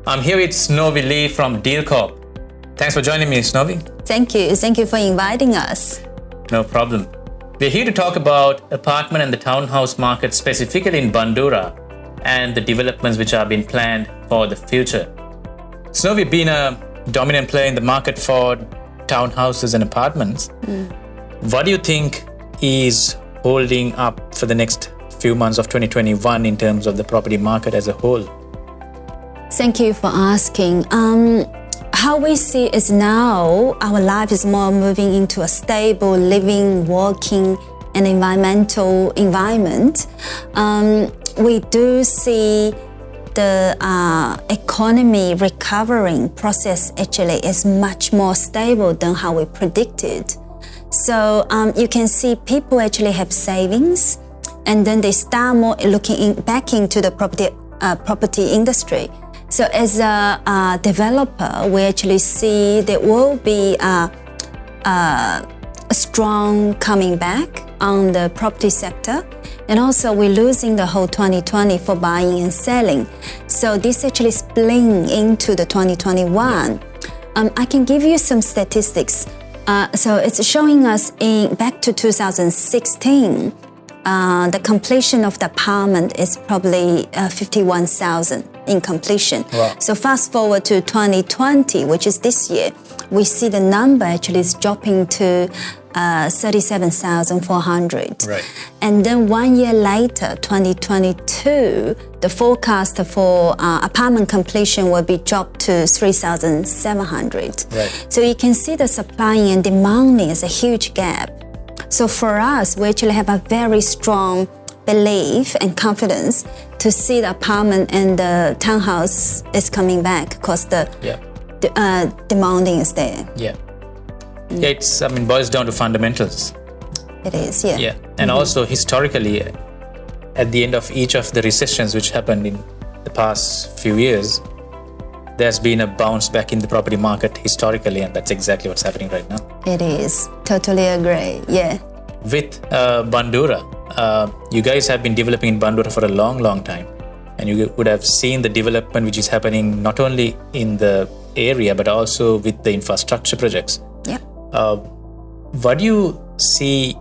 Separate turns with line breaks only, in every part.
I'm here with Snowe from Dealcorp. Thanks for joining me, Snowe.
Thank you. Thank you for inviting us.
No problem. We're here to talk about apartment and the townhouse market, specifically in Bundoora, and the developments which are being planned for the future. Snowe, you've been a dominant player in the market for townhouses and apartments. What do you think is holding up for the next few months of 2021 in terms of the property market as a whole?
Thank you for asking. How we see is now our life is more moving into a stable living, working, and environmental environment. We do see the economy recovering process actually is much more stable than how we predicted. So you can see people actually have savings, and then they start more looking back into the property industry. So as a developer, we actually see there will be a strong coming back on the property sector. And also we're losing the whole 2020 for buying and selling. So this actually spilling into the 2021. I can give you some statistics. So it's showing us back to 2016, the completion of the apartment is probably 51,000 in completion.
Wow.
So fast forward to 2020, which is this year, we see the number actually is dropping to 37,400.
Right.
And then 1 year later, 2022, the forecast for apartment completion will be dropped to 3,700.
Right.
So you can see the supply and demand is a huge gap. So for us, we actually have a very strong belief and confidence to see the apartment and the townhouse is coming back because the demanding is there.
Yeah. Yeah, it's, boils down to fundamentals.
It is, yeah.
Yeah. And also historically, at the end of each of the recessions which happened in the past few years, there's been a bounce back in the property market historically, and that's exactly what's happening right now.
It is. Totally agree, yeah.
With Bundoora, you guys have been developing in Bundoora for a long, long time. And you would have seen the development which is happening not only in the area, but also with the infrastructure projects.
Yeah.
What do you see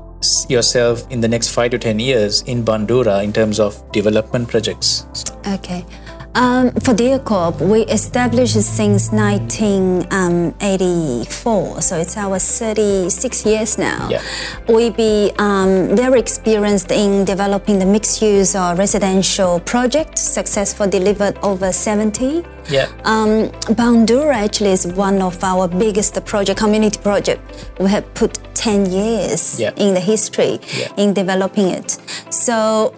yourself in the next 5 to 10 years in Bundoora in terms of development projects?
Okay. For Dealcorp, we established since 1984, so it's our 36 years now.
Yeah.
We be very experienced in developing the mixed-use or residential project, successful delivered over 70.
Yeah.
Bundoora actually is one of our biggest project, community project. We have put 10 years in the history in developing it. So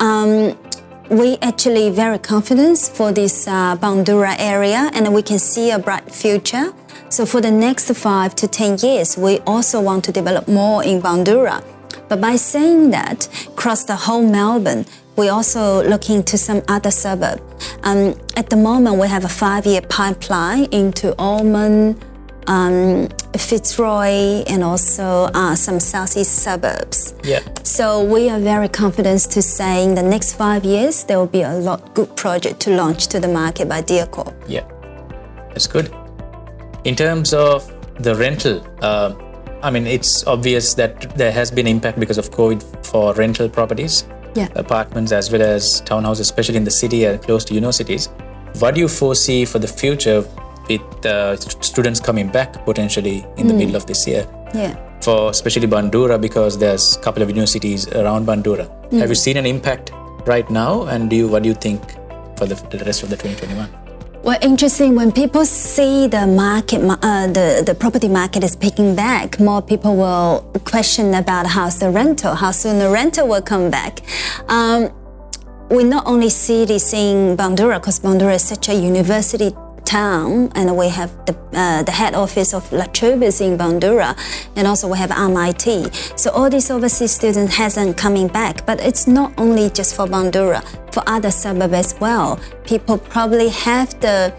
we actually very confident for this Bundoora area, and we can see a bright future. So for the next 5 to 10 years, we also want to develop more in Bundoora. But by saying that, across the whole Melbourne, we also looking to some other suburb. At the moment, we have a 5-year pipeline into Almond, Fitzroy, and also some southeast suburbs.
Yeah.
So we are very confident to say in the next 5 years, there will be a lot good project to launch to the market by Dealcorp.
Yeah, that's good. In terms of the rental, it's obvious that there has been impact because of COVID for rental properties, apartments as well as townhouses, especially in the city and close to universities. What do you foresee for the future with students coming back potentially in the middle of this year?
Yeah.
For especially Bundoora, because there's a couple of universities around Bundoora. Have you seen an impact right now, and what do you think for the rest of the 2021?
Well, interesting, when people see the market, the property market is picking back, more people will question about how soon the rental will come back. We not only see this in Bundoora, because Bundoora is such a university town, and we have the head office of La Trobe is in Bundoora, and also we have MIT. So all these overseas students hasn't coming back, but it's not only just for Bundoora, for other suburbs as well. People probably have the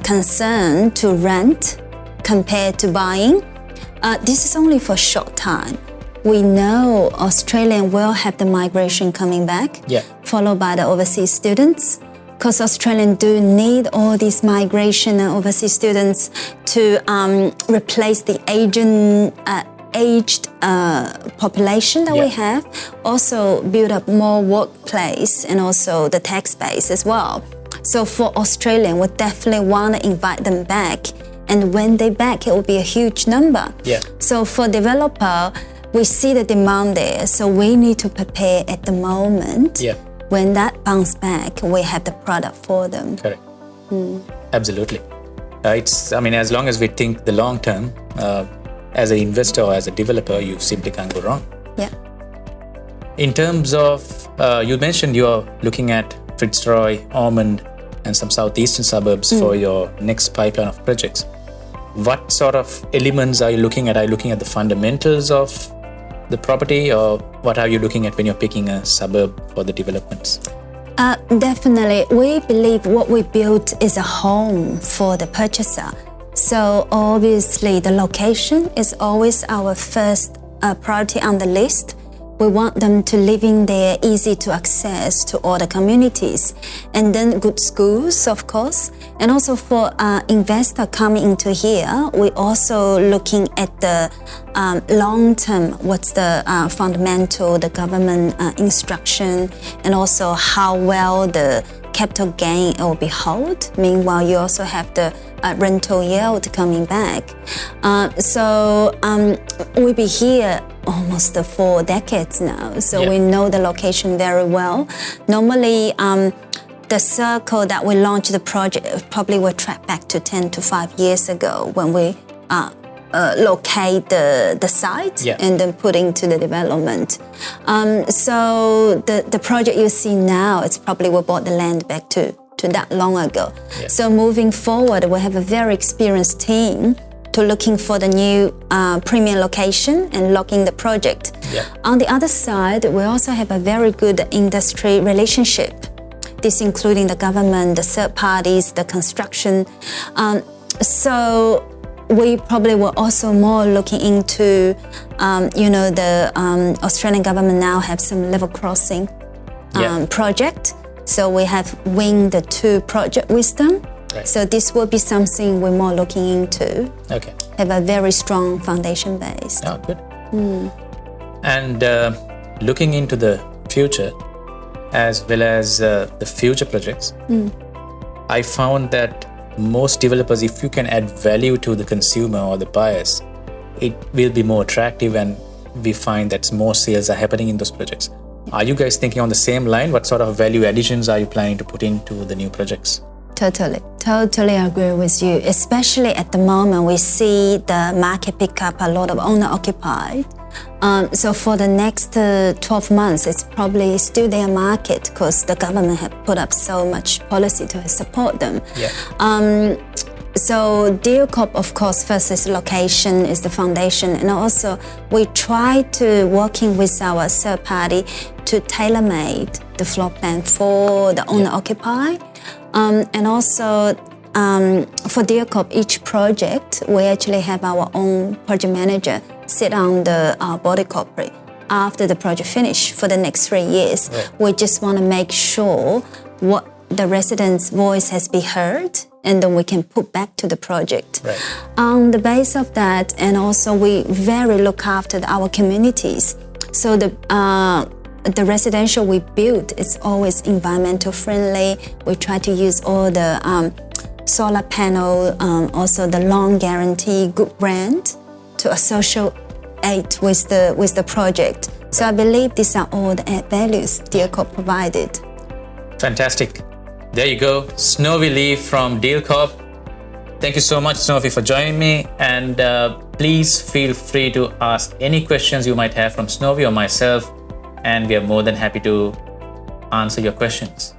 concern to rent compared to buying. This is only for a short time. We know Australian will have the migration coming back, followed by the overseas students. because Australians do need all these migration and overseas students to replace the aged population that we have, also build up more workplace and also the tax base as well. So for Australian, we definitely want to invite them back. And when they back, it will be a huge number.
Yeah.
So for developer, we see the demand there. So we need to prepare at the moment.
Yeah.
When that bounce back, we have the product for them.
Correct. Absolutely. As long as we think the long term, as an investor or as a developer, you simply can't go wrong.
Yeah.
In terms of, you mentioned you're looking at Fitzroy, Ormond, and some southeastern suburbs for your next pipeline of projects. What sort of elements are you looking at? Are you looking at the fundamentals of the property, or what are you looking at when you're picking a suburb for the developments?
Definitely. We believe what we built is a home for the purchaser. So obviously the location is always our first priority on the list. We want them to live in there, easy to access to all the communities. And then good schools, of course. And also for investor coming into here, we're also looking at the long-term, what's the fundamental, the government instruction, and also how well the capital gain will be held. Meanwhile, you also have the rental yield coming back. So we'll be here almost 4 decades now. So we know the location very well. Normally, the circle that we launched the project probably will track back to 10 to 5 years ago when we locate the site and then put into the development. So the project you see now, it's probably we bought the land back to that long ago. Yeah. So moving forward, we have a very experienced team to looking for the new premium location and locking the project. Yeah. On the other side, we also have a very good industry relationship. This including the government, the third parties, the construction. So we probably were also more looking into, the Australian government now have some level crossing project. So we have winged the 2 project with them. Right. So this will be something we're more looking into. Okay. Have a very strong foundation base.
Oh, good. And looking into the future, as well as the future projects, I found that most developers, if you can add value to the consumer or the buyers, it will be more attractive, and we find that more sales are happening in those projects. Are you guys thinking on the same line? What sort of value additions are you planning to put into the new projects?
Totally agree with you. Especially at the moment, we see the market pick up a lot of owner-occupied. So for the next 12 months, it's probably still their market because the government have put up so much policy to support them. Yeah. So Dealcorp, of course, first is location, is the foundation. And also we try to working with our third party to tailor-made the floor plan for the owner-occupied. And also for Dealcorp, each project, we actually have our own project manager sit on the body corporate after the project finish for the next 3 years. Right. We just want to make sure what the residents' voice has been heard, and then we can put back to the project. Right. On the base of that, and also we very look after our communities. So the residential we build is always environmental friendly. We try to use all the solar panel, also the loan guarantee, good brand to associate with the project. So I believe these are all the add values Dealcorp provided.
Fantastic. There you go, Snowe from Dealcorp. Thank you so much, Snowe, for joining me. And please feel free to ask any questions you might have from Snowe or myself, and we are more than happy to answer your questions.